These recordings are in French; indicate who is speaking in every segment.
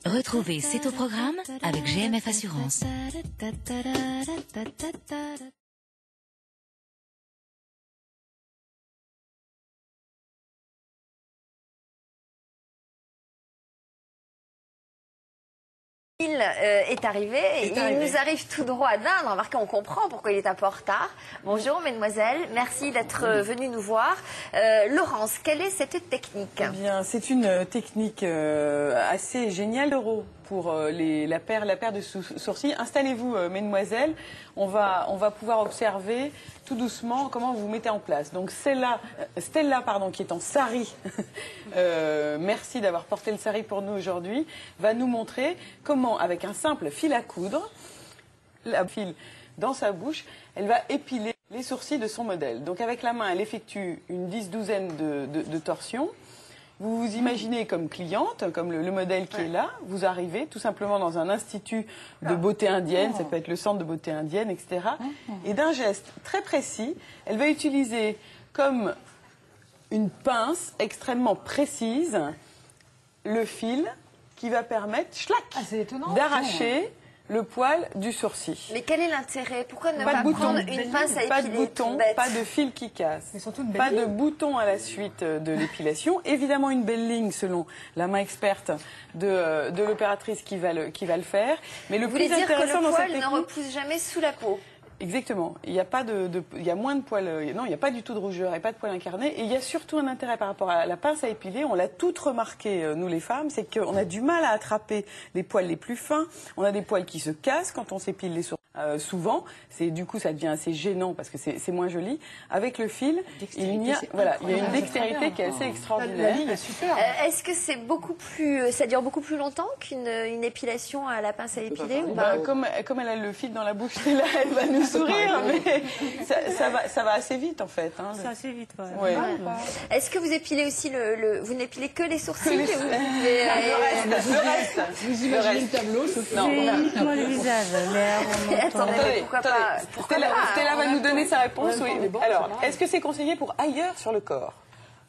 Speaker 1: Retrouvez C'est au programme avec GMF Assurance.
Speaker 2: Il est arrivé et il nous arrive tout droit d'Inde. Remarquez, on comprend pourquoi il est un peu en retard. Bonjour mesdemoiselles, merci d'être venue nous voir. Laurence, quelle est cette technique?
Speaker 3: Eh bien, c'est une technique assez géniale pour la paire de sourcils. Installez-vous, mesdemoiselles. On va pouvoir observer tout doucement comment vous mettez en place. Donc Stella, qui est en sari, merci d'avoir porté le sari pour nous aujourd'hui, va nous montrer comment, avec un simple fil à coudre, la fil dans sa bouche, elle va épiler les sourcils de son modèle. Donc avec la main, elle effectue une douzaine de torsions. Vous vous imaginez comme cliente, comme le modèle qui est là, vous arrivez tout simplement dans un institut de beauté indienne, ça peut être le centre de beauté indienne, etc. Et d'un geste très précis, elle va utiliser comme une pince extrêmement précise le fil qui va permettre, d'arracher le poil du sourcil.
Speaker 2: Mais quel est l'intérêt? Pourquoi ne pas prendre une pince à épiler?
Speaker 3: Pas de bouton, pas de fil qui casse, pas de bouton à la suite de l'épilation. Évidemment une belle ligne selon la main experte de l'opératrice qui va le faire. Mais le plus intéressant dans cette technique,
Speaker 2: ne repousse jamais sous la peau.
Speaker 3: Exactement. Il y a moins de poils, non, il n'y a pas du tout de rougeur et pas de poils incarnés. Et il y a surtout un intérêt par rapport à la pince à épiler. On l'a toutes remarqué, nous les femmes, c'est qu'on a du mal à attraper les poils les plus fins. On a des poils qui se cassent quand on s'épile les sourcils. Souvent, du coup, ça devient assez gênant parce que c'est moins joli. Avec le fil, il y a une dextérité qui est assez extraordinaire.
Speaker 2: Est-ce que c'est ça dure beaucoup plus longtemps qu'une épilation à la pince à épiler ou pas?
Speaker 3: Comme elle a le fil dans la bouche, là, elle va nous sourire, mais ça va assez vite en fait. Hein.
Speaker 4: C'est assez vite,
Speaker 3: ouais.
Speaker 2: Est-ce que vous épilez aussi vous n'épilez que les sourcils?
Speaker 3: Le reste.
Speaker 5: Vous imaginez le tableau, Sophie?
Speaker 4: Non, uniquement le visage.
Speaker 2: Attendez, mais pourquoi pas?
Speaker 3: Stella va nous donner sa réponse. Oui. Alors, est-ce que c'est conseillé pour ailleurs sur le corps?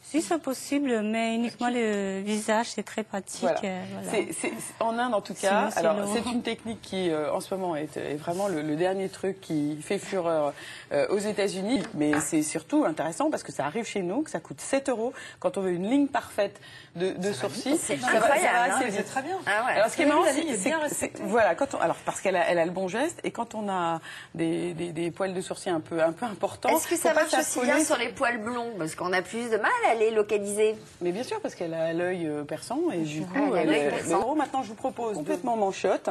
Speaker 4: Si c'est possible, mais uniquement le visage, c'est très pratique.
Speaker 3: Voilà. En Inde, en tout cas, c'est une technique qui, en ce moment, est vraiment le dernier truc qui fait fureur aux États-Unis. Mais c'est surtout intéressant parce que ça arrive chez nous, que ça coûte 7 € quand on veut une ligne parfaite de sourcils.
Speaker 2: C'est incroyable.
Speaker 5: C'est très bien.
Speaker 2: Ah ouais.
Speaker 3: Alors, ce qui est marrant, c'est voilà, parce qu'elle a le bon geste et quand on a des poils de sourcils un peu importants.
Speaker 2: Est-ce que ça marche aussi bien sur les poils blonds? Parce qu'on a plus de mal à les localiser.
Speaker 3: Mais bien sûr, parce qu'elle a l'œil perçant et du coup, maintenant je vous propose complètement manchotte.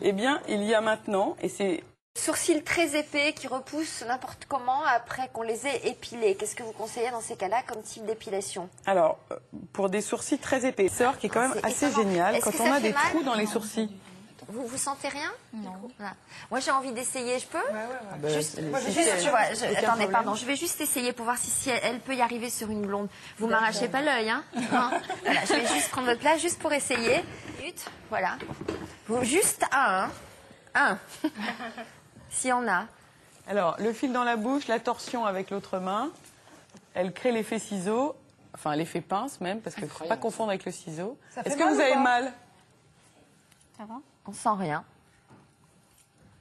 Speaker 3: Eh bien, il y a maintenant, et c'est
Speaker 2: sourcils très épais qui repoussent n'importe comment après qu'on les ait épilés. Qu'est-ce que vous conseillez dans ces cas-là comme type d'épilation?
Speaker 3: Alors, pour des sourcils très épais, c'est qui est quand même assez génial quand on a des trous dans les sourcils.
Speaker 2: Vous sentez rien?
Speaker 4: Non.
Speaker 2: Voilà. Moi j'ai envie d'essayer, je peux? Attendez, pardon, je vais juste essayer pour voir si elle peut y arriver sur une blonde. Vous m'arrachez pas l'œil, hein? Non. Voilà, je vais juste prendre votre place juste pour essayer. Voilà. Juste un. Si on a.
Speaker 3: Alors, le fil dans la bouche, la torsion avec l'autre main, elle crée l'effet ciseau, enfin l'effet pince même, parce qu'il ne faut pas confondre avec le ciseau. Est-ce que vous avez mal?
Speaker 4: Ça va?
Speaker 2: On sent rien.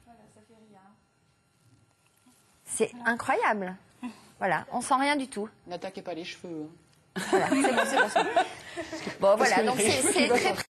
Speaker 5: Voilà, ça fait rien.
Speaker 2: C'est incroyable. Voilà, on sent rien du tout.
Speaker 5: N'attaquez pas les cheveux.
Speaker 2: Voilà, c'est bon. Bon, voilà, donc c'est très